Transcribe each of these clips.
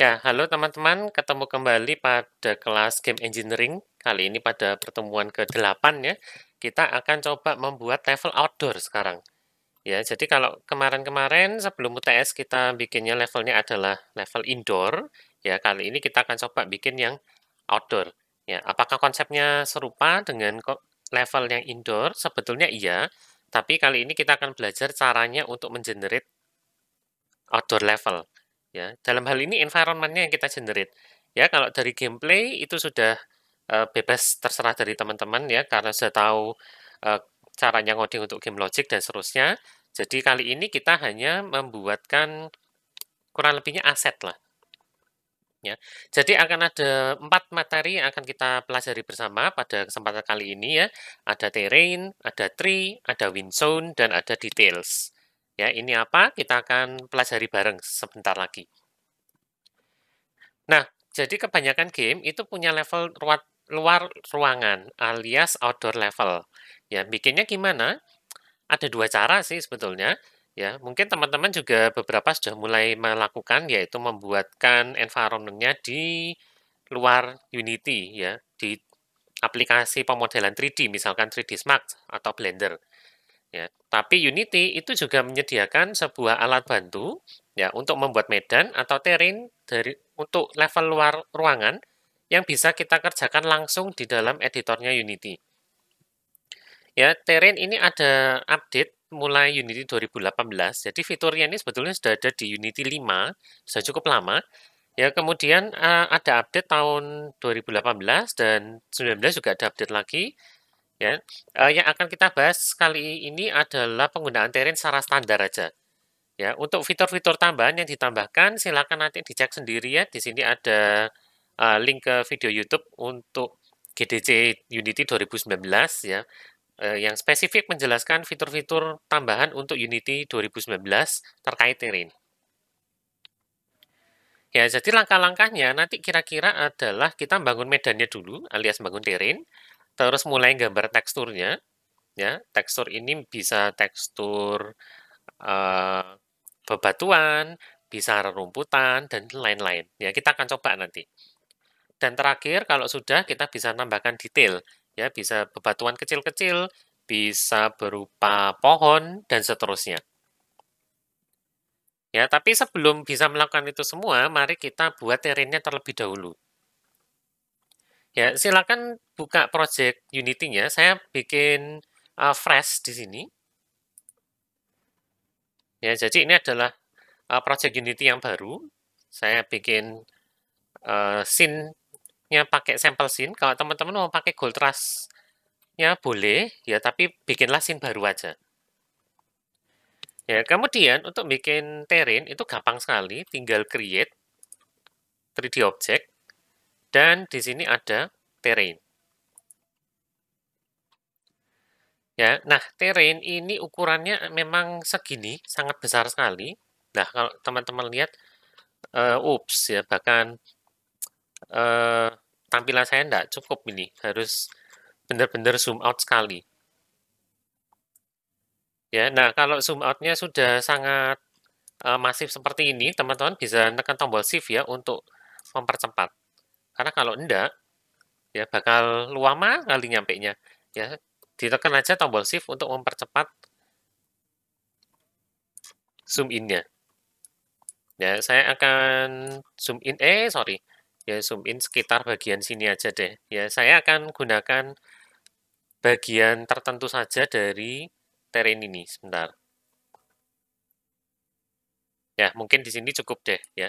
Ya, halo teman-teman, ketemu kembali pada kelas Game Engineering. Kali ini pada pertemuan ke-8 ya, kita akan coba membuat level outdoor sekarang. Ya, jadi kalau kemarin-kemarin sebelum UTS kita bikinnya levelnya adalah level indoor, ya kali ini kita akan coba bikin yang outdoor. Ya, apakah konsepnya serupa dengan level yang indoor? Sebetulnya iya, tapi kali ini kita akan belajar caranya untuk mengenerate outdoor level. Ya, dalam hal ini environment-nya yang kita generate. Ya, kalau dari gameplay itu sudah bebas terserah dari teman-teman ya, karena sudah tahu eh, caranya ngoding untuk game logic dan seterusnya. Jadi kali ini kita hanya membuatkan kurang lebihnya aset lah. Ya, jadi akan ada 4 materi yang akan kita pelajari bersama pada kesempatan kali ini ya. Ada terrain, ada tree, ada wind zone, dan ada details. Ya, ini apa? Kita akan pelajari bareng sebentar lagi. Nah, jadi kebanyakan game itu punya level luar ruangan alias outdoor level. Ya, bikinnya gimana? Ada dua cara sih sebetulnya. Ya, mungkin teman-teman juga beberapa sudah mulai melakukan yaitu membuatkan environment-nya di luar Unity ya, di aplikasi pemodelan 3D misalkan 3D Max atau Blender. Ya, tapi Unity itu juga menyediakan sebuah alat bantu ya untuk membuat medan atau terrain untuk level luar ruangan yang bisa kita kerjakan langsung di dalam editornya Unity. Ya, terrain ini ada update mulai Unity 2018. Jadi fiturnya ini sebetulnya sudah ada di Unity 5, sudah cukup lama. Ya, kemudian ada update tahun 2018 dan 19 juga ada update lagi. Ya, yang akan kita bahas kali ini adalah penggunaan terrain secara standar aja. Ya, untuk fitur-fitur tambahan yang ditambahkan, silakan nanti dicek sendiri ya. Di sini ada link ke video YouTube untuk GDC Unity 2019 ya, yang spesifik menjelaskan fitur-fitur tambahan untuk Unity 2019 terkait terrain. Ya, jadi langkah-langkahnya nanti kira-kira adalah kita bangun medannya dulu, alias bangun terrain, terus mulai gambar teksturnya. Ya, tekstur ini bisa tekstur eh, bebatuan, bisa rerumputan, dan lain-lain. Ya, kita akan coba nanti. Dan terakhir, kalau sudah kita bisa nambahkan detail. Ya, bisa bebatuan kecil-kecil, bisa berupa pohon, dan seterusnya. Ya, tapi sebelum bisa melakukan itu semua, mari kita buat terrainnya terlebih dahulu. Ya, silakan buka project Unity-nya. Saya bikin fresh di sini. Ya, jadi ini adalah project Unity yang baru. Saya bikin scene-nya pakai sampel scene. Kalau teman-teman mau pakai Gold Rush-nya boleh, ya, tapi bikinlah scene baru aja. Ya, kemudian untuk bikin terrain itu gampang sekali, tinggal create 3D object, dan di sini ada terrain. Ya, nah terrain ini ukurannya memang segini, sangat besar sekali. Nah, kalau teman-teman lihat, ups ya, bahkan tampilan saya tidak cukup ini, harus benar-benar zoom out sekali. Ya, nah kalau zoom out-nya sudah sangat masif seperti ini, teman-teman bisa tekan tombol shift ya untuk mempercepat. Karena kalau enggak, ya bakal lama kali nyampe-nya. Ya, ditekan aja tombol shift untuk mempercepat zoom in-nya. Ya, saya akan zoom in, sorry. Ya, zoom in sekitar bagian sini aja deh. Ya, saya akan gunakan bagian tertentu saja dari terrain ini. Sebentar. Ya, mungkin di sini cukup deh ya.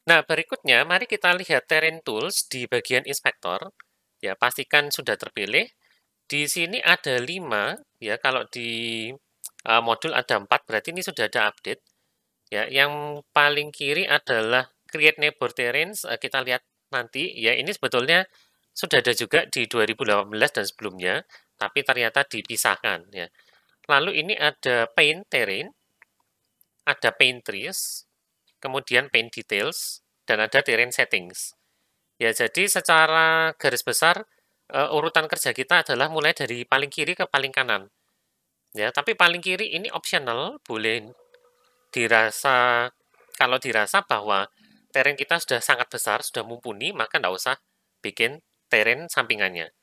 Nah, berikutnya mari kita lihat terrain tools di bagian inspektor. Ya, pastikan sudah terpilih. Di sini ada 5, ya. Kalau di modul ada 4, berarti ini sudah ada update. Ya, yang paling kiri adalah create neighbor terrains. Kita lihat nanti. Ya, ini sebetulnya sudah ada juga di 2018 dan sebelumnya, tapi ternyata dipisahkan. Ya. Lalu ini ada paint terrain, ada paint trees, kemudian paint details, dan ada terrain settings. Ya, jadi secara garis besar urutan kerja kita adalah mulai dari paling kiri ke paling kanan. Ya, tapi paling kiri ini optional, boleh dirasa Kalau dirasa bahwa terrain kita sudah sangat besar, sudah mumpuni, maka nggak usah bikin terrain sampingannya.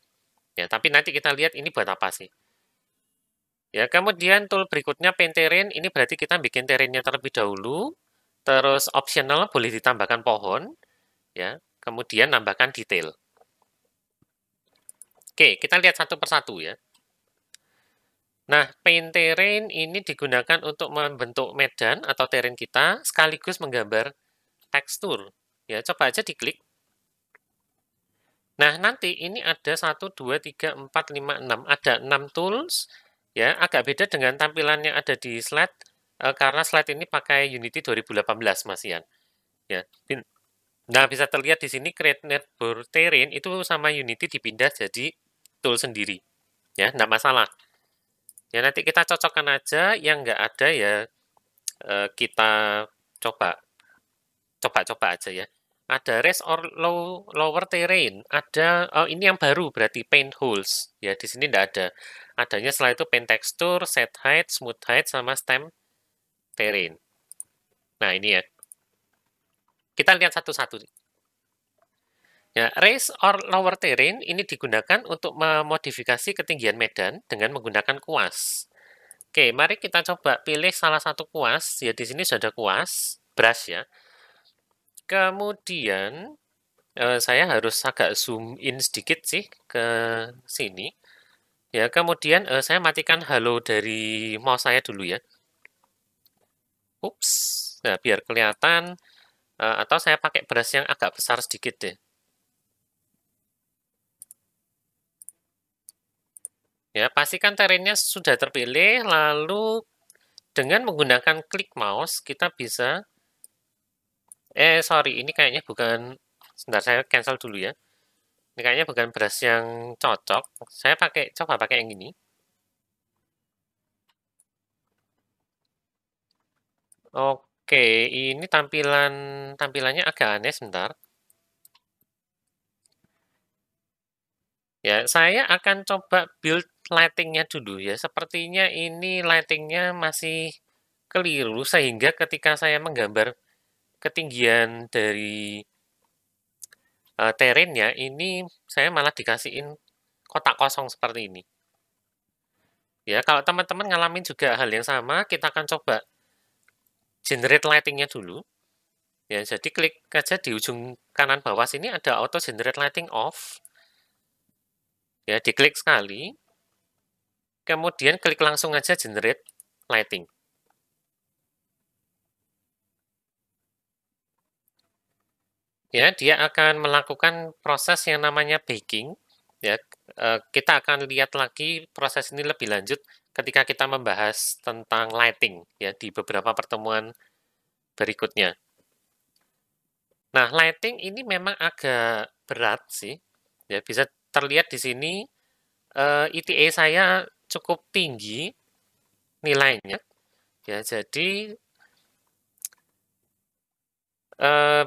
Ya, tapi nanti kita lihat ini buat apa sih. Ya, kemudian tool berikutnya paint terrain, ini berarti kita bikin terrainnya terlebih dahulu, terus optional boleh ditambahkan pohon, ya, kemudian nambahkan detail. Oke, kita lihat satu persatu ya. Nah, paint terrain ini digunakan untuk membentuk medan atau terrain kita, sekaligus menggambar tekstur. Ya, coba aja diklik. Nah, nanti ini ada 1, 2, 3, 4, 5, 6. Ada 6 tools. Ya, agak beda dengan tampilannya ada di slide, karena slide ini pakai Unity 2018, Mas Ian. Ya. Nah, bisa terlihat di sini Create Netboard Terrain itu sama Unity dipindah jadi tool sendiri. Ya, enggak masalah. Ya, nanti kita cocokkan aja, yang nggak ada ya kita coba aja ya. Ada raise or lower terrain. Ada ini yang baru berarti paint holes. Ya, di sini tidak ada. Adanya setelah itu paint texture, set height, smooth height sama stamp terrain. Nah, ini ya. Kita lihat satu-satu. Ya, raise or lower terrain ini digunakan untuk memodifikasi ketinggian medan dengan menggunakan kuas. Oke, mari kita coba pilih salah satu kuas. Ya, di sini sudah ada kuas, brush ya. Kemudian saya harus agak zoom in sedikit sih ke sini. Ya, kemudian saya matikan halo dari mouse saya dulu ya. Ups. Nah, biar kelihatan atau saya pakai brush yang agak besar sedikit deh. Ya, pastikan terrainnya sudah terpilih, lalu dengan menggunakan klik mouse kita bisa sorry, ini kayaknya bukan, sebentar saya cancel dulu ya. Ini kayaknya bukan brush yang cocok. Saya coba pakai yang ini. Oke, ini tampilannya agak aneh sebentar. Ya, saya akan coba build lighting-nya dulu ya. Sepertinya ini lighting-nya masih keliru sehingga ketika saya menggambar ketinggian dari terrainnya ini saya malah dikasihin kotak kosong seperti ini. Ya, kalau teman-teman ngalamin juga hal yang sama, kita akan coba generate lighting-nya dulu. Ya, jadi klik aja di ujung kanan bawah sini ada auto generate lighting off. Ya, diklik sekali. Kemudian klik langsung aja generate lighting. Ya, dia akan melakukan proses yang namanya baking. Ya, kita akan lihat lagi proses ini lebih lanjut ketika kita membahas tentang lighting ya di beberapa pertemuan berikutnya. Nah, lighting ini memang agak berat sih. Ya, bisa terlihat di sini ETA saya cukup tinggi nilainya. Ya, jadi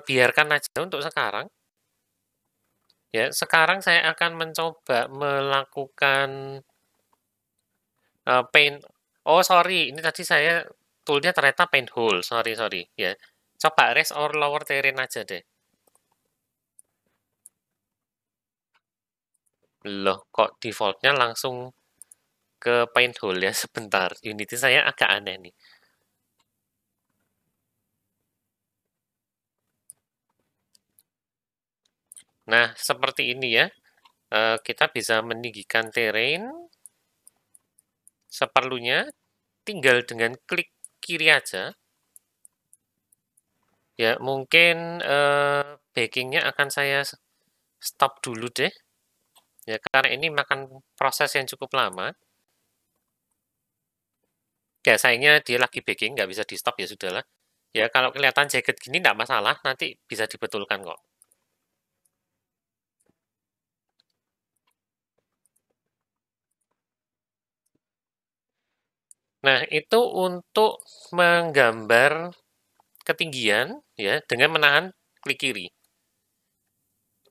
biarkan aja untuk sekarang. Ya, sekarang saya akan mencoba melakukan paint. Oh, sorry, ini tadi saya toolnya ternyata paint hole. Sorry, sorry. Ya, coba raise or lower terrain aja deh. Loh, kok defaultnya langsung ke paint hole ya? Sebentar, Unity saya agak aneh nih. Nah, seperti ini ya. Kita bisa meninggikan terrain seperlunya, tinggal dengan klik kiri aja. Ya, mungkin bakingnya akan saya stop dulu deh. Ya, karena ini makan proses yang cukup lama. Ya, sayangnya dia lagi baking, nggak bisa di stop ya sudahlah. Ya, kalau kelihatan jaket gini nggak masalah, nanti bisa dibetulkan kok. Nah, itu untuk menggambar ketinggian ya dengan menahan klik kiri.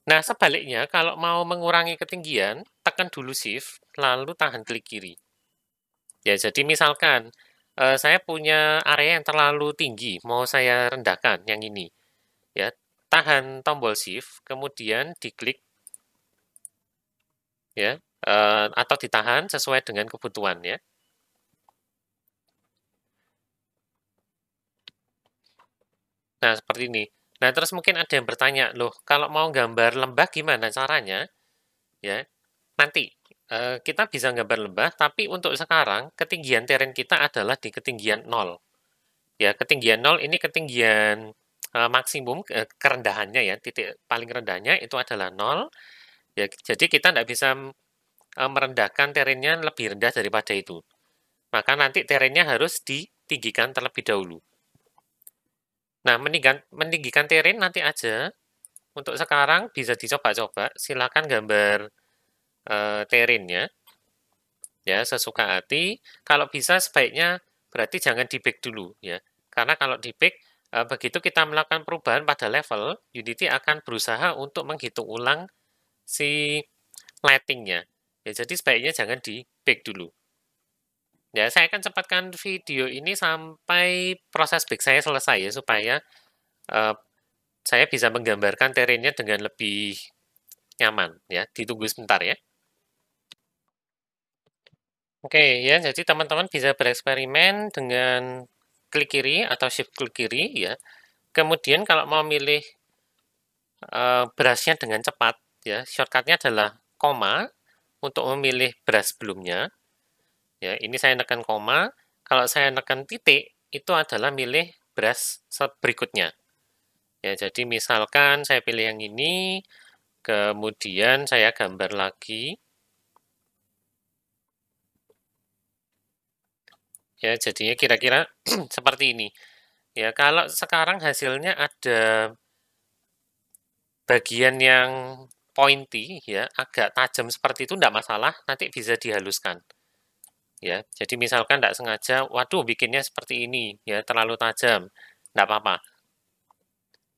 Nah, sebaliknya kalau mau mengurangi ketinggian, tekan dulu shift lalu tahan klik kiri. Ya, jadi misalkan Saya punya area yang terlalu tinggi, mau saya rendahkan yang ini. Ya, tahan tombol shift, kemudian diklik ya, atau ditahan sesuai dengan kebutuhan ya. Nah, seperti ini. Nah, terus mungkin ada yang bertanya, loh, kalau mau gambar lembah gimana caranya? Ya, nanti kita bisa gambar lembah, tapi untuk sekarang ketinggian teren kita adalah di ketinggian 0. Ya, ketinggian 0 ini ketinggian maksimum kerendahannya ya, titik paling rendahnya itu adalah 0. Ya, jadi kita tidak bisa merendahkan terennya lebih rendah daripada itu. Maka nanti terennya harus ditinggikan terlebih dahulu. Nah, meninggikan teren nanti aja. Untuk sekarang bisa dicoba-coba. Silakan gambar terennya ya sesuka hati. Kalau bisa sebaiknya berarti jangan di back dulu ya. Karena kalau di back begitu kita melakukan perubahan pada level, Unity akan berusaha untuk menghitung ulang si lightingnya. Ya, jadi sebaiknya jangan di back dulu. Ya, saya akan cepatkan video ini sampai proses back saya selesai ya, supaya uh, saya bisa menggambarkan terennya dengan lebih nyaman ya. Ditunggu sebentar ya. Oke ya, jadi teman-teman bisa bereksperimen dengan klik kiri atau shift klik kiri ya. Kemudian kalau mau milih brushnya dengan cepat ya, shortcutnya adalah koma untuk memilih brush sebelumnya. Ya, ini saya tekan koma. Kalau saya tekan titik, itu adalah milih brush berikutnya. Ya, jadi misalkan saya pilih yang ini, kemudian saya gambar lagi. Ya, jadinya kira-kira seperti ini. Ya, kalau sekarang hasilnya ada bagian yang pointy, ya, agak tajam seperti itu, tidak masalah, nanti bisa dihaluskan. Ya, jadi misalkan tidak sengaja, waduh, bikinnya seperti ini, ya, terlalu tajam, tidak apa-apa.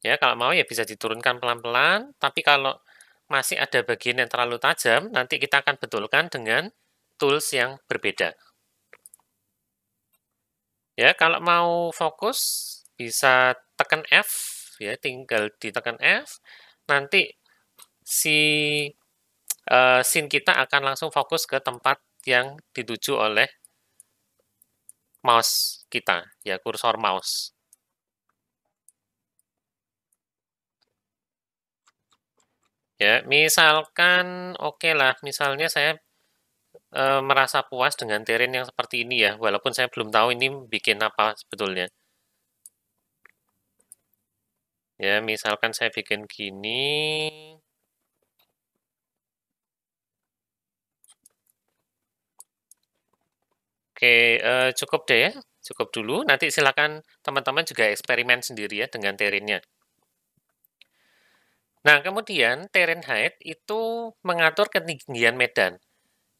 Ya, kalau mau ya bisa diturunkan pelan-pelan, tapi kalau masih ada bagian yang terlalu tajam, nanti kita akan betulkan dengan tools yang berbeda. Ya, kalau mau fokus bisa tekan F, ya, tinggal ditekan F. Nanti si scene kita akan langsung fokus ke tempat yang dituju oleh mouse kita, ya, kursor mouse. Ya, misalkan oke lah, misalnya saya merasa puas dengan terrain yang seperti ini ya, walaupun saya belum tahu ini bikin apa sebetulnya. Ya, misalkan saya bikin gini. Oke, cukup deh ya, cukup dulu. Nanti silakan teman-teman juga eksperimen sendiri ya dengan terrainnya. Nah, kemudian terrain height itu mengatur ketinggian medan.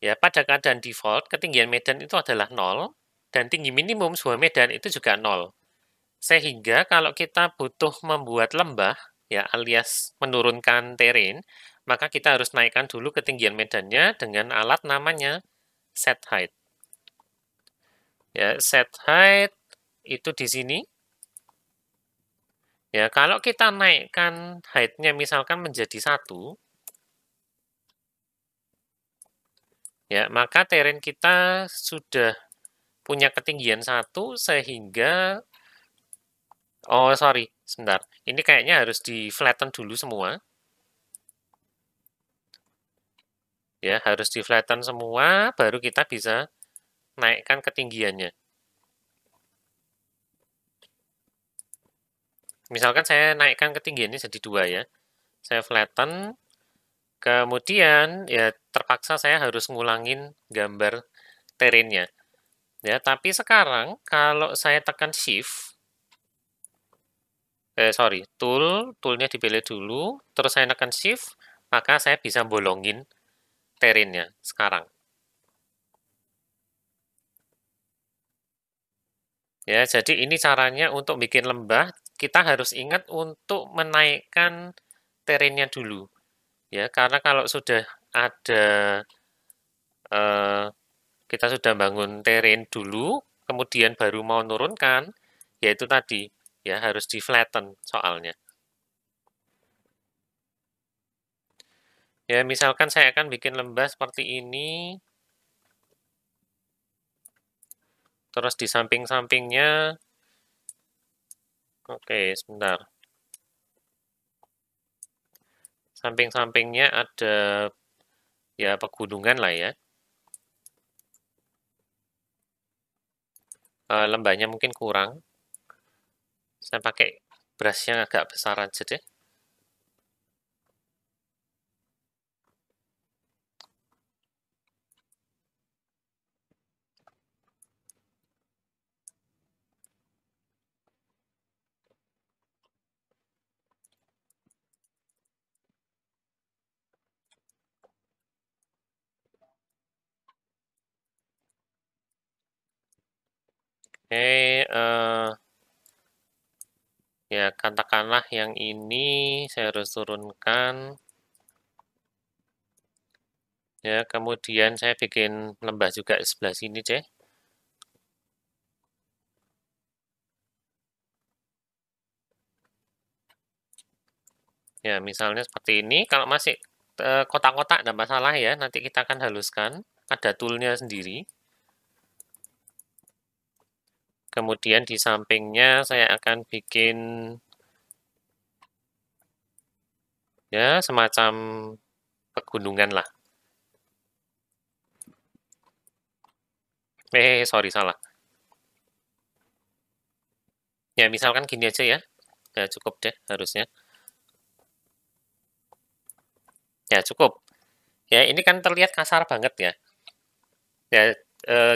Ya, pada keadaan default, ketinggian medan itu adalah 0, dan tinggi minimum sebuah medan itu juga 0. Sehingga kalau kita butuh membuat lembah, ya alias menurunkan terrain, maka kita harus naikkan dulu ketinggian medannya dengan alat namanya set height. Ya, set height itu di sini. Ya, kalau kita naikkan height-nya misalkan menjadi 1, ya, maka terrain kita sudah punya ketinggian 1 sehingga oh, sorry, sebentar. Ini kayaknya harus di flatten dulu semua. Ya, harus di flatten semua, baru kita bisa naikkan ketinggiannya. Misalkan saya naikkan ketinggiannya jadi 2 ya. Saya flatten, kemudian ya terpaksa saya harus ngulangin gambar terrainnya. Ya, tapi sekarang kalau saya tekan shift, toolnya dipilih dulu, terus saya tekan shift, maka saya bisa bolongin terrainnya sekarang. Ya, jadi ini caranya untuk bikin lembah, kita harus ingat untuk menaikkan terrainnya dulu. Ya, karena kalau sudah ada kita sudah bangun terrain dulu, kemudian baru mau nurunkan, yaitu tadi, ya harus di flatten soalnya. Ya, misalkan saya akan bikin lembah seperti ini, terus di samping-sampingnya, oke, sebentar. Samping-sampingnya ada ya pegunungan lah ya. Lembahnya mungkin kurang. Saya pakai brush yang agak besar aja deh. Oke, ya katakanlah yang ini saya harus turunkan. Ya, kemudian saya bikin lembah juga di sebelah sini deh. Ya, misalnya seperti ini. Kalau masih kotak-kotak tidak masalah ya. Nanti kita akan haluskan. Ada toolnya sendiri. Kemudian di sampingnya saya akan bikin ya semacam pegunungan lah. Sorry salah. Ya, misalkan gini aja ya. Ya, cukup deh harusnya. Ya, cukup. Ya, ini kan terlihat kasar banget ya. Ya,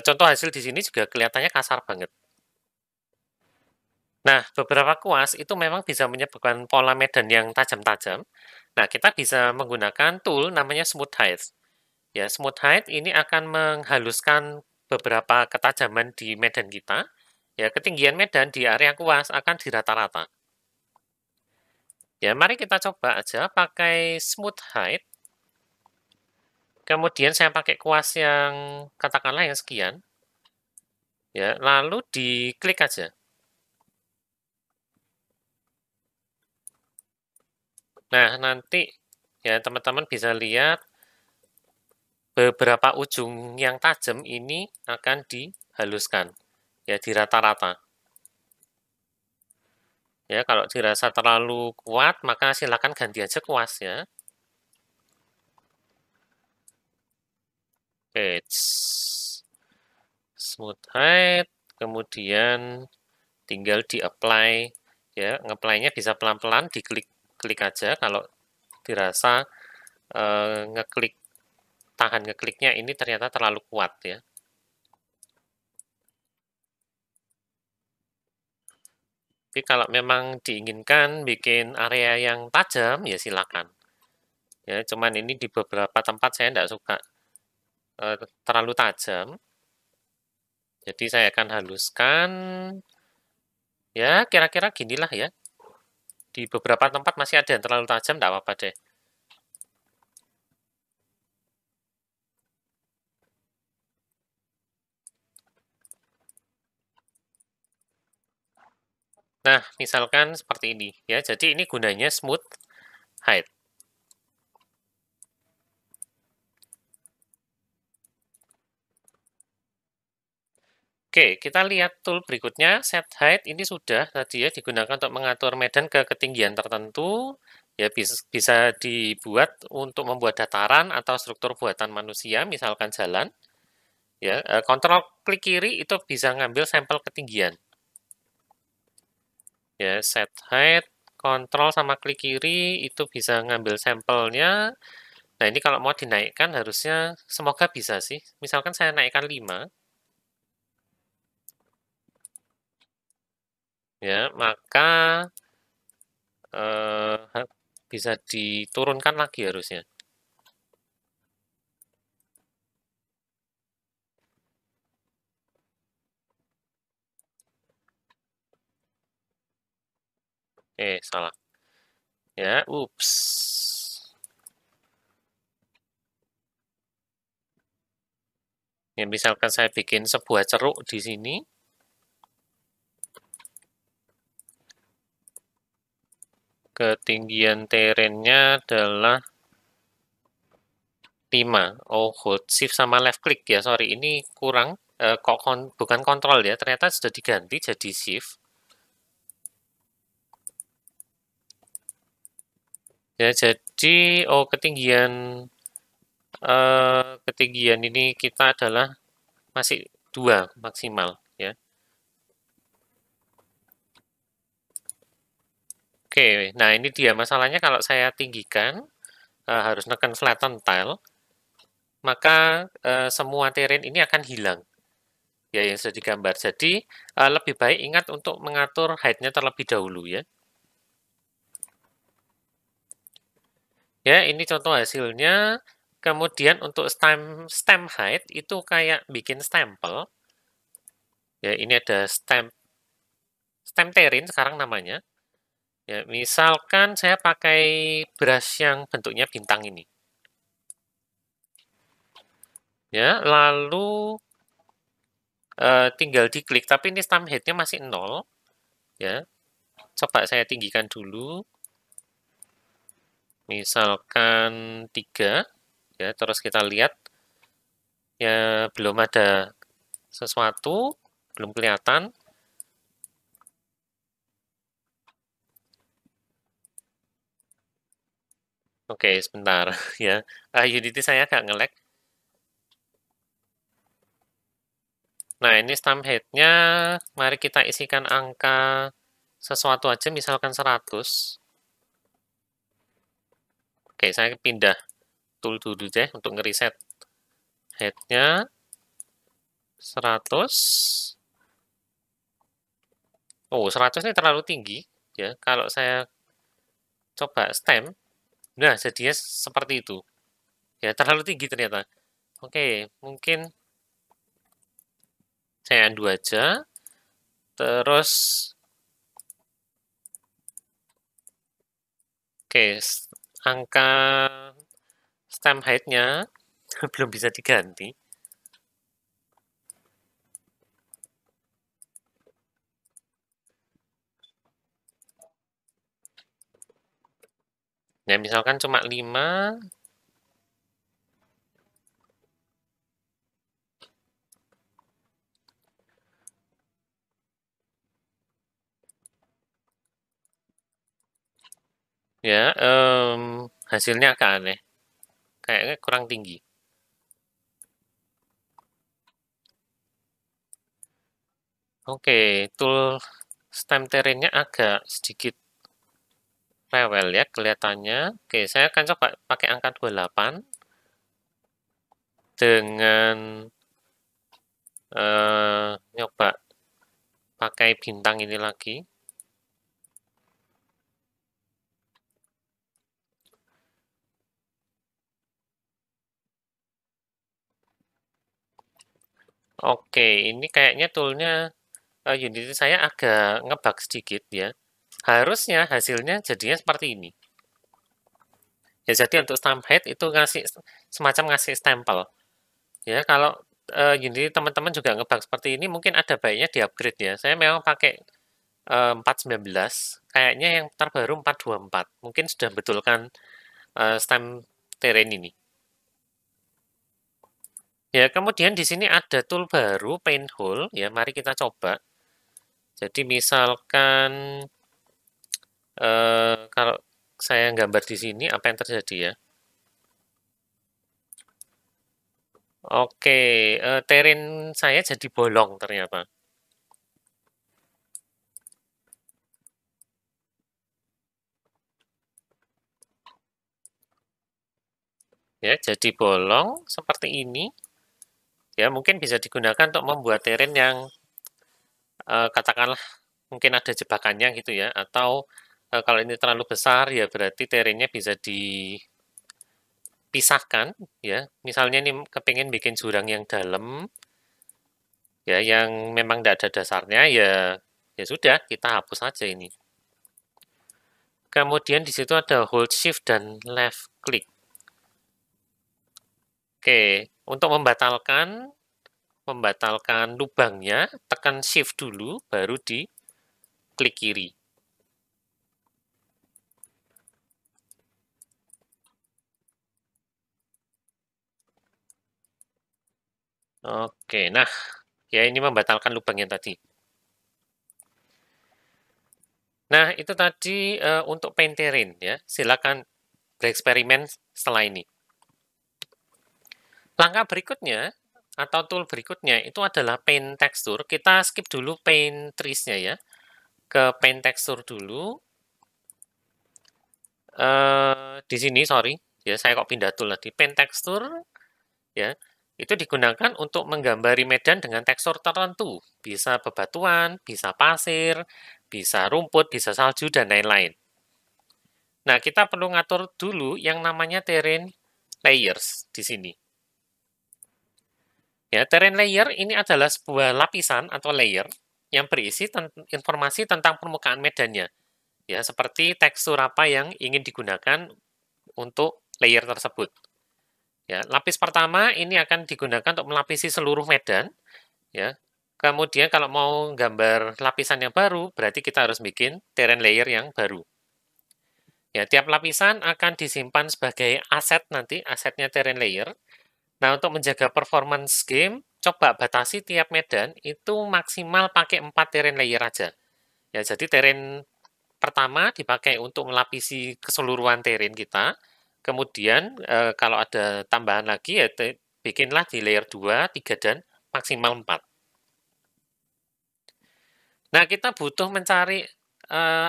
contoh hasil di sini juga kelihatannya kasar banget. Nah, beberapa kuas itu memang bisa menyebabkan pola medan yang tajam-tajam. Nah, kita bisa menggunakan tool namanya Smooth Height. Ya, Smooth Height ini akan menghaluskan beberapa ketajaman di medan kita. Ya, ketinggian medan di area kuas akan dirata-rata. Ya, mari kita coba aja pakai Smooth Height. Kemudian saya pakai kuas yang katakanlah yang sekian. Ya, lalu diklik aja. Nah, nanti ya teman-teman bisa lihat beberapa ujung yang tajam ini akan dihaluskan. Ya, dirata-rata. Ya, kalau dirasa terlalu kuat, maka silakan ganti aja kuasnya. Oke, Smooth height, kemudian tinggal di-apply. Ya, nge-apply-nya bisa pelan-pelan, diklik aja kalau dirasa tahan ngekliknya ini ternyata terlalu kuat ya. Tapi kalau memang diinginkan bikin area yang tajam, ya silakan. Ya, cuman ini di beberapa tempat saya tidak suka terlalu tajam. Jadi saya akan haluskan. Ya, kira-kira ginilah ya. Di beberapa tempat masih ada yang terlalu tajam, tidak apa-apa deh. Nah, misalkan seperti ini ya. Jadi ini gunanya smooth height. Oke, kita lihat tool berikutnya, set height ini sudah tadi ya digunakan untuk mengatur medan ke ketinggian tertentu. Ya bisa dibuat untuk membuat dataran atau struktur buatan manusia, misalkan jalan. Ya, kontrol klik kiri itu bisa ngambil sampel ketinggian. Ya, set height, kontrol sama klik kiri itu bisa ngambil sampelnya. Nah, ini kalau mau dinaikkan harusnya semoga bisa sih. Misalkan saya naikkan 5. Ya, maka bisa diturunkan lagi harusnya. Salah. Ya, ups. Ya, misalkan saya bikin sebuah ceruk di sini. ketinggian terrainnya adalah 5. Oh, hold shift sama left click ya, sorry, ini kurang, bukan kontrol ya, ternyata sudah diganti jadi shift. Ya, jadi, ketinggian ini kita adalah masih 2 maksimal ya. Oke, nah ini dia masalahnya kalau saya tinggikan, harus neken flatten tile, maka semua terrain ini akan hilang ya yang sudah digambar. Jadi lebih baik ingat untuk mengatur height-nya terlebih dahulu ya. Ya, ini contoh hasilnya. Kemudian untuk stem height itu kayak bikin stempel. Ya, ini ada stem terrain sekarang namanya. Ya, misalkan saya pakai brush yang bentuknya bintang ini. Ya, lalu tinggal diklik, tapi ini stem height-nya masih 0. Ya, coba saya tinggikan dulu. Misalkan 3. Ya, terus kita lihat ya belum ada sesuatu, belum kelihatan. Oke, sebentar ya. Unity saya agak nge-lag. Nah, ini stamp head-nya, mari kita isikan angka sesuatu aja, misalkan 100. Oke, saya pindah tool dulu deh untuk ngereset head-nya. 100. Oh, 100 ini terlalu tinggi. Ya, kalau saya coba stem, nah jadinya seperti itu. Ya, terlalu tinggi ternyata. Oke, mungkin saya undo aja. Terus, oke, angka stem height-nya belum bisa diganti. Ya, misalkan cuma 5. Ya, hasilnya agak aneh. Kayaknya kurang tinggi. Oke, tool stem terrainnya agak sedikit rewel ya kelihatannya. Oke, saya akan coba pakai angka 28 dengan nyoba pakai bintang ini lagi. Oke, ini kayaknya toolnya Unity saya agak ngebug sedikit ya. Harusnya hasilnya jadinya seperti ini. Ya, jadi untuk stamp head itu semacam ngasih stempel. Ya, kalau Unity teman-teman juga ngebug seperti ini, mungkin ada baiknya di-upgrade ya. Saya memang pakai 419, kayaknya yang terbaru 424. Mungkin sudah betulkan stem terrain ini. Ya, kemudian di sini ada tool baru, paint hole. Ya, mari kita coba. Jadi misalkan kalau saya gambar di sini, apa yang terjadi ya? Oke, terrain saya jadi bolong ternyata. Ya, jadi bolong seperti ini. Ya, mungkin bisa digunakan untuk membuat terrain yang katakanlah mungkin ada jebakannya gitu ya, atau kalau ini terlalu besar ya berarti terrainnya bisa dipisahkan ya. Misalnya ini kepingin bikin jurang yang dalam ya, yang memang tidak ada dasarnya ya, ya sudah kita hapus saja ini. Kemudian di situ ada hold shift dan left click. Oke, untuk membatalkan lubangnya, tekan shift dulu baru di klik kiri. Oke, nah, ya ini membatalkan lubang yang tadi. Nah, itu tadi untuk paint-terrain ya. Silakan bereksperimen setelah ini. Langkah berikutnya atau tool berikutnya itu adalah paint texture. Kita skip dulu paint trees-nya ya. Ke paint texture dulu. Di sini sorry, ya saya kok pindah tool tadi. Paint texture ya. Itu digunakan untuk menggambari medan dengan tekstur tertentu. Bisa bebatuan, bisa pasir, bisa rumput, bisa salju dan lain-lain. Nah, kita perlu ngatur dulu yang namanya terrain layers di sini. Ya, terrain layer ini adalah sebuah lapisan atau layer yang berisi informasi tentang permukaan medannya. Ya, seperti tekstur apa yang ingin digunakan untuk layer tersebut. Ya, lapis pertama ini akan digunakan untuk melapisi seluruh medan. Ya, kemudian kalau mau gambar lapisan yang baru, berarti kita harus bikin terrain layer yang baru. Ya, tiap lapisan akan disimpan sebagai aset nanti, asetnya terrain layer. Nah, untuk menjaga performance game, coba batasi tiap medan itu maksimal pakai 4 terrain layer aja. Ya, jadi terrain pertama dipakai untuk melapisi keseluruhan terrain kita. Kemudian kalau ada tambahan lagi ya bikinlah di layer 2, 3 dan maksimal 4. Nah, kita butuh mencari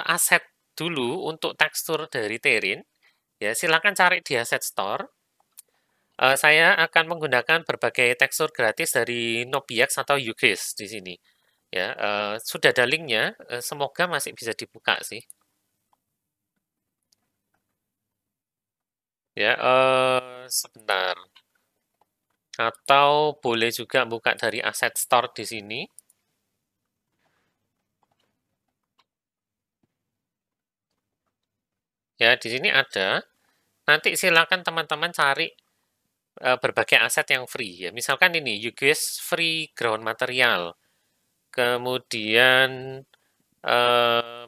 aset dulu untuk tekstur dari terrain. Ya, silakan cari di Asset Store. Saya akan menggunakan berbagai tekstur gratis dari Nobiax atau UGIS di sini. Ya, sudah ada linknya. Semoga masih bisa dibuka sih. Ya, sebentar. Atau boleh juga buka dari Asset Store di sini. Ya, di sini ada. Nanti silakan teman-teman cari berbagai aset yang free ya. Misalkan ini UGIS free ground material. Kemudian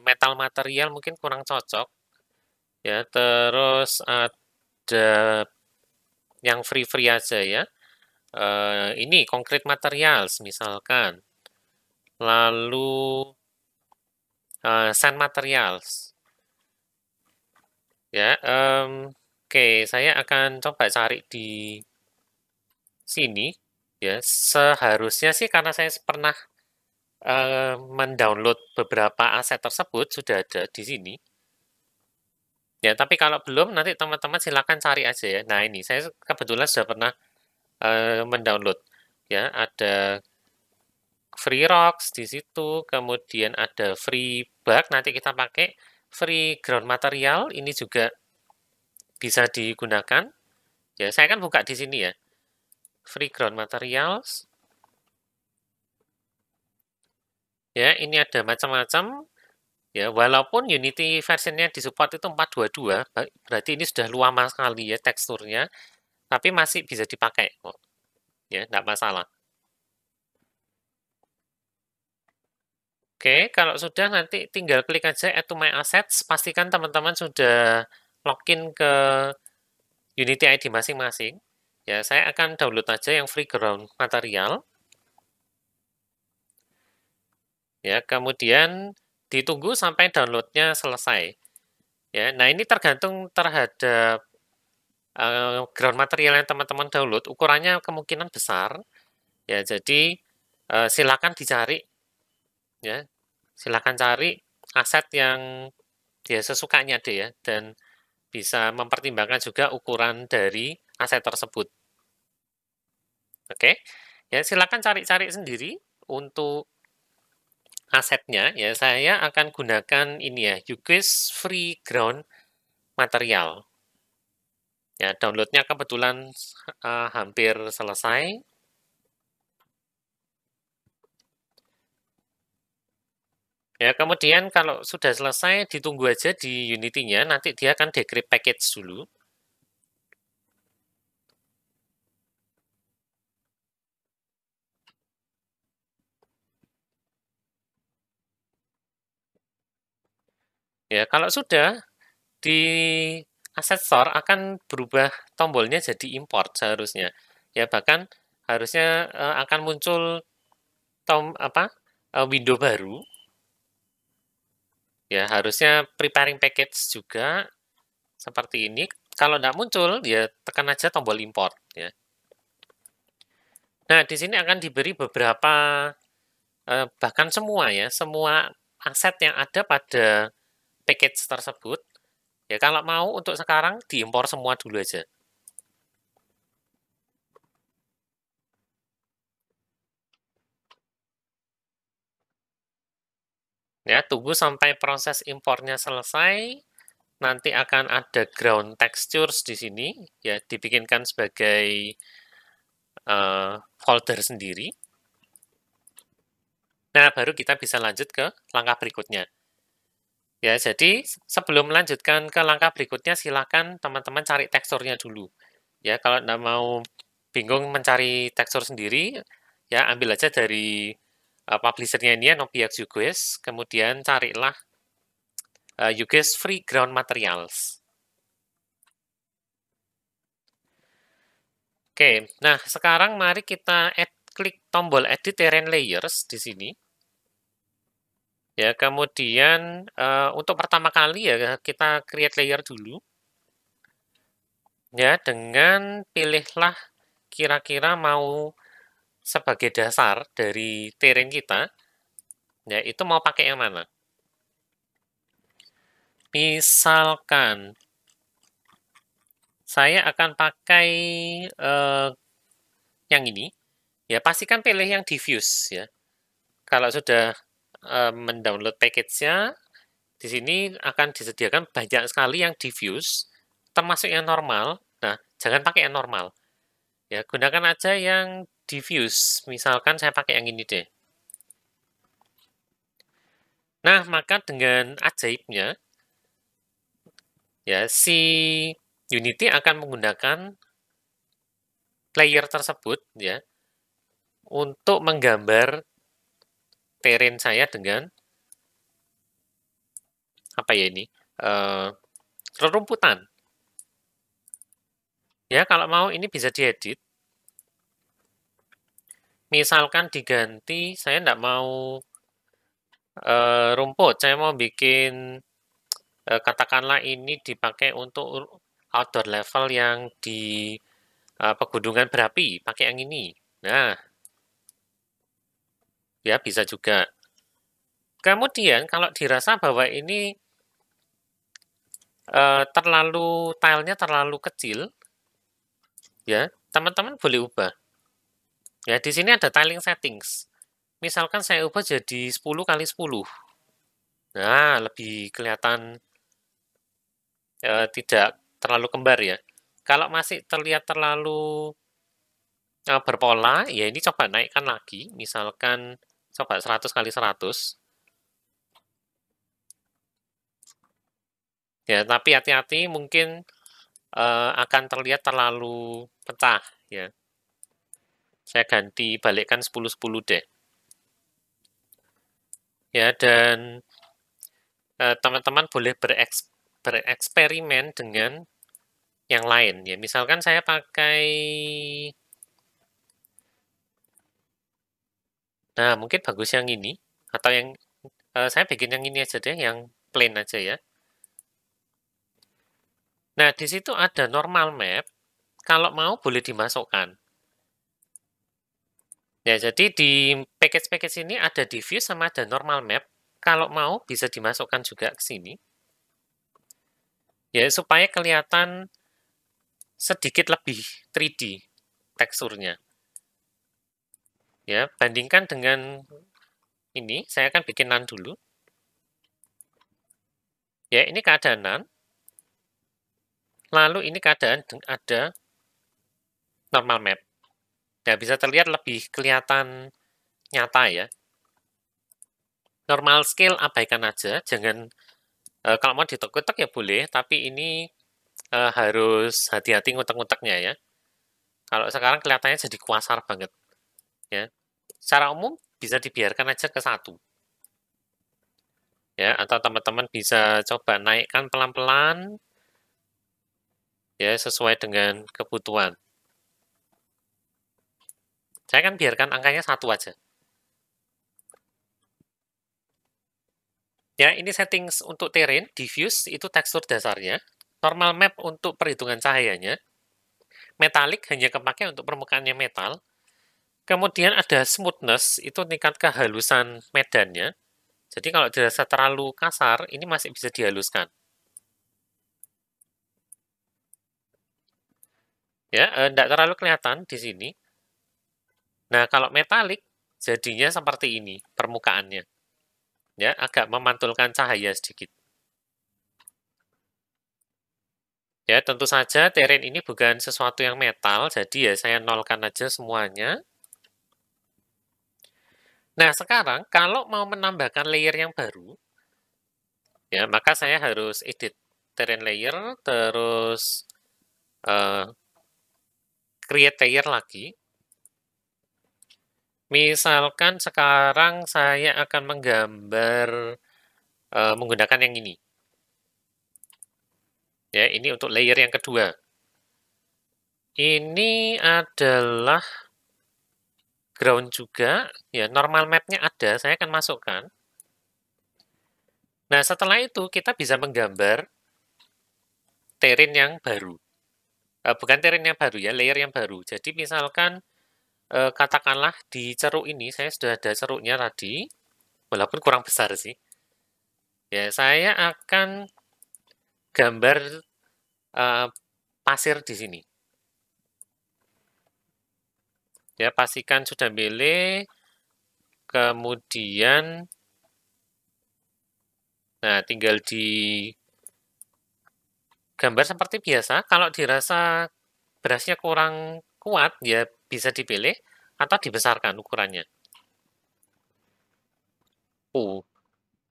metal material mungkin kurang cocok ya. Terus ada yang free-free aja ya. Ini concrete materials misalkan. Lalu sand materials. Ya, oke, saya akan coba cari di sini ya. Seharusnya sih karena saya pernah mendownload beberapa aset tersebut sudah ada di sini. Ya, tapi kalau belum nanti teman-teman silakan cari aja ya. Nah, ini saya kebetulan sudah pernah mendownload ya. Ada free rocks di situ, kemudian ada free bug nanti kita pakai, free ground material ini juga bisa digunakan. Ya, saya kan buka di sini ya. Free ground materials. Ya, ini ada macam-macam. Ya, walaupun Unity versionnya disupport itu 422, berarti ini sudah lama sekali ya teksturnya, tapi masih bisa dipakai kok. Ya, tidak masalah. Oke, kalau sudah nanti tinggal klik aja Add to My Assets, pastikan teman-teman sudah login ke Unity ID masing-masing. Ya, saya akan download aja yang free ground material. Ya, kemudian ditunggu sampai downloadnya selesai. Ya, nah ini tergantung terhadap ground material yang teman-teman download, ukurannya kemungkinan besar. Ya, jadi silakan dicari, ya, silakan cari aset yang dia sesukanya deh ya, dan bisa mempertimbangkan juga ukuran dari aset tersebut. Oke, ya silakan cari-cari sendiri untuk asetnya. Ya, saya akan gunakan ini ya, UGIS Free Ground Material. Ya, downloadnya kebetulan hampir selesai. Ya, kemudian kalau sudah selesai, ditunggu aja di Unity-nya, nanti dia akan decrypt package dulu. Ya, kalau sudah, di Asset Store akan berubah tombolnya jadi import seharusnya. Ya, bahkan harusnya akan muncul window baru. Ya, harusnya preparing package juga seperti ini. Kalau tidak muncul, ya tekan aja tombol import. Ya. Nah, di sini akan diberi beberapa, bahkan semua ya, semua aset yang ada pada package tersebut. Ya, kalau mau untuk sekarang diimpor semua dulu aja. Ya, tunggu sampai proses impornya selesai. Nanti akan ada ground textures di sini, ya dibikinkan sebagai folder sendiri. Nah, baru kita bisa lanjut ke langkah berikutnya. Ya, jadi sebelum melanjutkan ke langkah berikutnya, silakan teman-teman cari teksturnya dulu. Ya, kalau Anda mau bingung mencari tekstur sendiri, ya ambil aja dari publishernya ini ya, Nobiax UGS, kemudian carilah UGS Free Ground Materials. Oke, nah sekarang mari kita klik tombol Edit Terrain Layers di sini. Ya, kemudian untuk pertama kali ya kita create layer dulu. Ya, dengan pilihlah kira-kira mau sebagai dasar dari terrain kita. Ya, itu mau pakai yang mana? Misalkan saya akan pakai yang ini. Ya, pastikan pilih yang diffuse ya. Kalau sudah mendownload package-nya, di sini akan disediakan banyak sekali yang diffuse, termasuk yang normal. Nah, jangan pakai yang normal. Ya, gunakan aja yang diffuse. Misalkan saya pakai yang ini deh. Nah, maka dengan ajaibnya, ya si Unity akan menggunakan layer tersebut ya untuk menggambar terrain saya dengan apa ya ini rerumputan. Ya, kalau mau ini bisa diedit. Misalkan diganti, saya tidak mau rumput, saya mau bikin katakanlah ini dipakai untuk outdoor level yang di pegunungan berapi, pakai yang ini. Nah, ya bisa juga. Kemudian kalau dirasa bahwa ini tilenya terlalu kecil, ya teman-teman boleh ubah. Ya di sini ada tiling settings. Misalkan saya ubah jadi 10 kali 10. Nah, lebih kelihatan tidak terlalu kembar ya. Kalau masih terlihat terlalu berpola, ya ini coba naikkan lagi. Misalkan coba 100 kali 100. Ya, tapi hati-hati mungkin akan terlihat terlalu pecah ya. Saya ganti balikkan 10-10 deh. Ya, dan teman-teman boleh bereksperimen dengan yang lain ya. Misalkan saya pakai nah, mungkin bagus yang ini atau yang saya bikin yang ini aja deh, yang plain aja ya. Nah, di situ ada normal map. Kalau mau boleh dimasukkan. Ya, jadi di package-package ini ada diffuse sama ada normal map. Kalau mau bisa dimasukkan juga ke sini. Ya, supaya kelihatan sedikit lebih 3D teksturnya. Ya, bandingkan dengan ini, saya akan bikin none dulu. Ya, ini keadaan none. Lalu ini keadaan ada normal map. Ya, bisa terlihat lebih kelihatan nyata ya. Normal scale abaikan aja, jangan kalau mau ditek-utek ya boleh, tapi ini harus hati-hati ngutek-nguteknya ya. Kalau sekarang kelihatannya jadi kuasar banget ya. Secara umum bisa dibiarkan aja ke 1. Ya, atau teman-teman bisa coba naikkan pelan-pelan ya sesuai dengan kebutuhan. Saya kan biarkan angkanya 1 aja. Ya, ini settings untuk terrain, diffuse itu tekstur dasarnya, normal map untuk perhitungan cahayanya, metallic hanya kepake untuk permukaannya metal, kemudian ada smoothness, itu tingkat kehalusan medannya. Jadi kalau dirasa terlalu kasar, ini masih bisa dihaluskan. Ya, tidak terlalu kelihatan di sini. Nah, kalau metalik, jadinya seperti ini permukaannya. Ya, agak memantulkan cahaya sedikit. Ya, tentu saja terrain ini bukan sesuatu yang metal, jadi ya saya nolkan aja semuanya. Nah, sekarang kalau mau menambahkan layer yang baru, ya maka saya harus edit terrain layer, terus create layer lagi. Misalkan sekarang saya akan menggambar menggunakan yang ini. Ya, ini untuk layer yang kedua. Ini adalah ground juga, ya normal map-nya ada, saya akan masukkan. Nah, setelah itu kita bisa menggambar terrain yang baru. Bukan terrain yang baru ya, layer yang baru. Jadi misalkan katakanlah di ceruk ini, saya sudah ada ceruknya tadi, walaupun kurang besar sih. Ya, saya akan gambar pasir di sini. Ya, pastikan sudah milih, kemudian nah tinggal di gambar seperti biasa. Kalau dirasa berasnya kurang kuat, ya bisa dipilih atau dibesarkan ukurannya.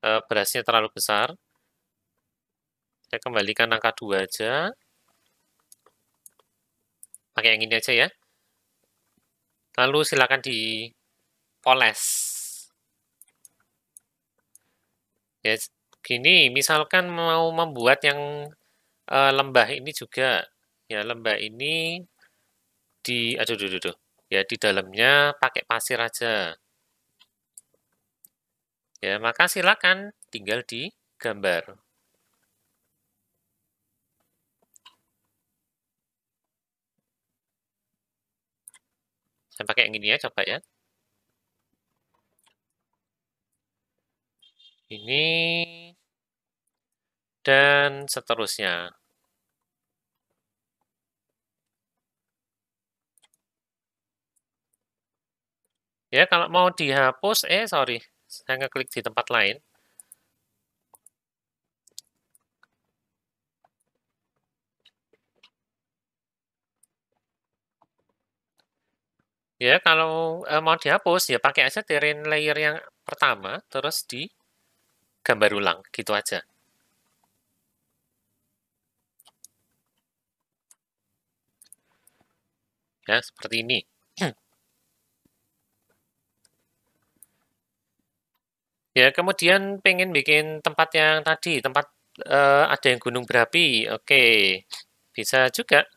Berasnya terlalu besar. Saya kembalikan angka 2 aja. Pakai yang ini aja ya. Lalu silakan dipoles. Ya, gini, misalkan mau membuat yang lembah ini juga. Ya, lembah ini aduh. Ya, di dalamnya pakai pasir aja. Ya, maka silakan tinggal digambar. Saya pakai yang ini ya, coba ya. Ini dan seterusnya. Ya, kalau mau dihapus, sorry, saya ngeklik di tempat lain. Ya, kalau mau dihapus, ya pakai aja terrain layer yang pertama, terus digambar ulang, gitu aja. Ya, seperti ini. Ya, kemudian pengen bikin tempat yang tadi, tempat ada yang gunung berapi, oke. Bisa juga.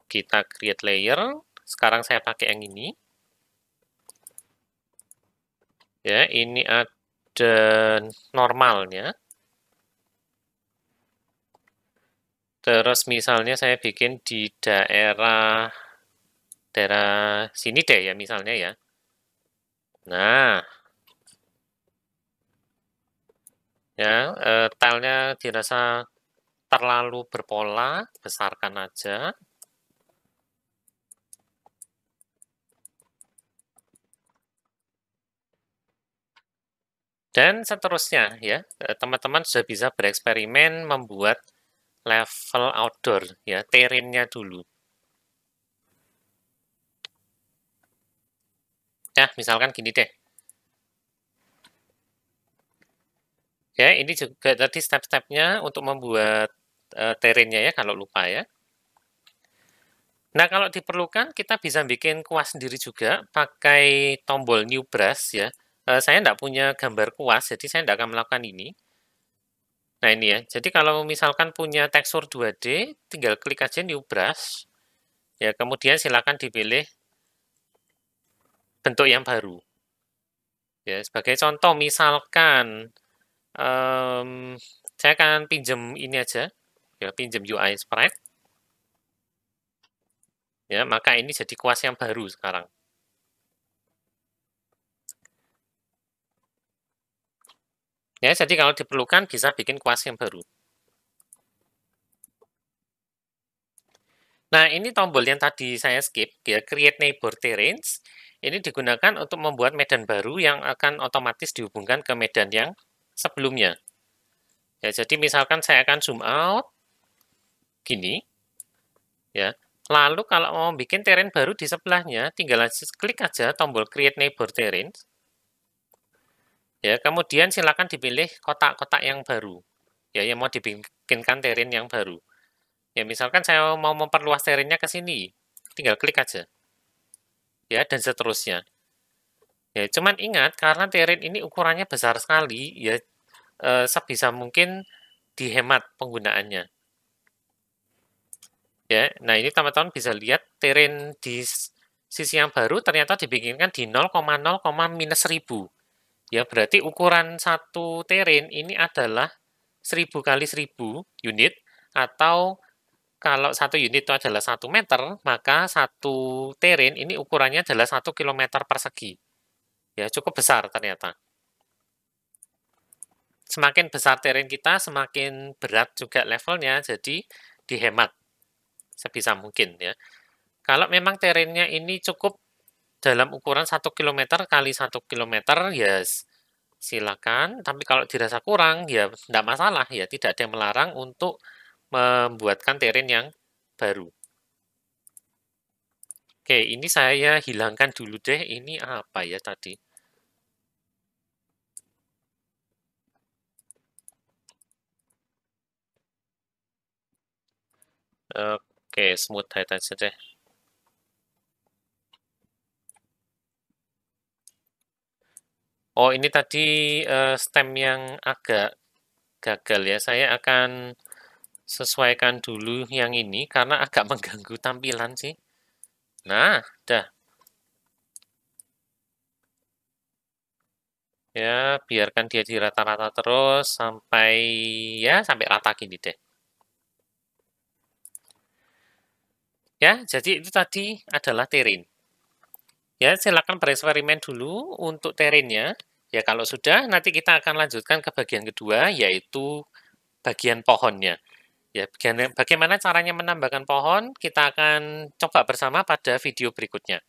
Kita create layer, sekarang saya pakai yang ini. Ya, ini ada normalnya. Terus misalnya saya bikin di daerah sini deh ya misalnya ya. Nah, ya tilenya dirasa terlalu berpola, besarkan aja. Dan seterusnya ya, teman-teman sudah bisa bereksperimen membuat level outdoor ya, terrainnya dulu. Ya, misalkan gini deh. Ya, ini juga tadi step-stepnya untuk membuat terrainnya ya, kalau lupa ya. Nah, kalau diperlukan, kita bisa bikin kuas sendiri juga, pakai tombol New Brush ya. Saya tidak punya gambar kuas, jadi saya tidak akan melakukan ini. Nah, ini ya. Jadi kalau misalkan punya tekstur 2D, tinggal klik aja New Brush. Ya, kemudian silakan dipilih bentuk yang baru. Ya, sebagai contoh misalkan saya akan pinjam ini aja, ya pinjam UI Sprite. Ya, maka ini jadi kuas yang baru sekarang. Ya, jadi kalau diperlukan bisa bikin kuas yang baru. Nah, ini tombol yang tadi saya skip, ya, Create Neighbor Terrains. Ini digunakan untuk membuat medan baru yang akan otomatis dihubungkan ke medan yang sebelumnya. Ya, jadi misalkan saya akan zoom out, gini, ya. Lalu kalau mau bikin terrain baru di sebelahnya, tinggal klik aja tombol Create Neighbor Terrains. Ya, kemudian silakan dipilih kotak-kotak yang baru. Ya, yang mau dibikinkan terrain yang baru. Ya, misalkan saya mau memperluas terrainnya ke sini, tinggal klik aja. Ya, dan seterusnya. Ya, cuman ingat karena terrain ini ukurannya besar sekali, ya sebisa mungkin dihemat penggunaannya. Ya, nah ini teman-teman bisa lihat terrain di sisi yang baru ternyata dibikinkan di 0,0, minus 1000. Ya, berarti ukuran satu terrain ini adalah 1000 kali 1000 unit, atau kalau satu unit itu adalah 1 meter, maka satu terrain ini ukurannya adalah 1 kilometer persegi. Ya, cukup besar ternyata. Semakin besar terrain kita, semakin berat juga levelnya, jadi dihemat sebisa mungkin ya. Kalau memang terrainnya ini cukup dalam ukuran 1 kilometer kali 1 kilometer, ya silakan. Tapi kalau dirasa kurang, ya tidak masalah, ya tidak ada yang melarang untuk membuatkan terrain yang baru. Oke, ini saya hilangkan dulu deh. Ini apa ya tadi? Oke, smooth height aja deh. Oh, ini tadi stem yang agak gagal ya. Saya akan sesuaikan dulu yang ini karena agak mengganggu tampilan sih. Nah, dah. Ya, biarkan dia di rata-rata terus sampai ya sampai rata gini deh. Ya, jadi itu tadi adalah terrain. Ya, silakan bereksperimen dulu untuk terrainnya. Ya, kalau sudah, nanti kita akan lanjutkan ke bagian kedua, yaitu bagian pohonnya. Ya, bagaimana caranya menambahkan pohon, kita akan coba bersama pada video berikutnya.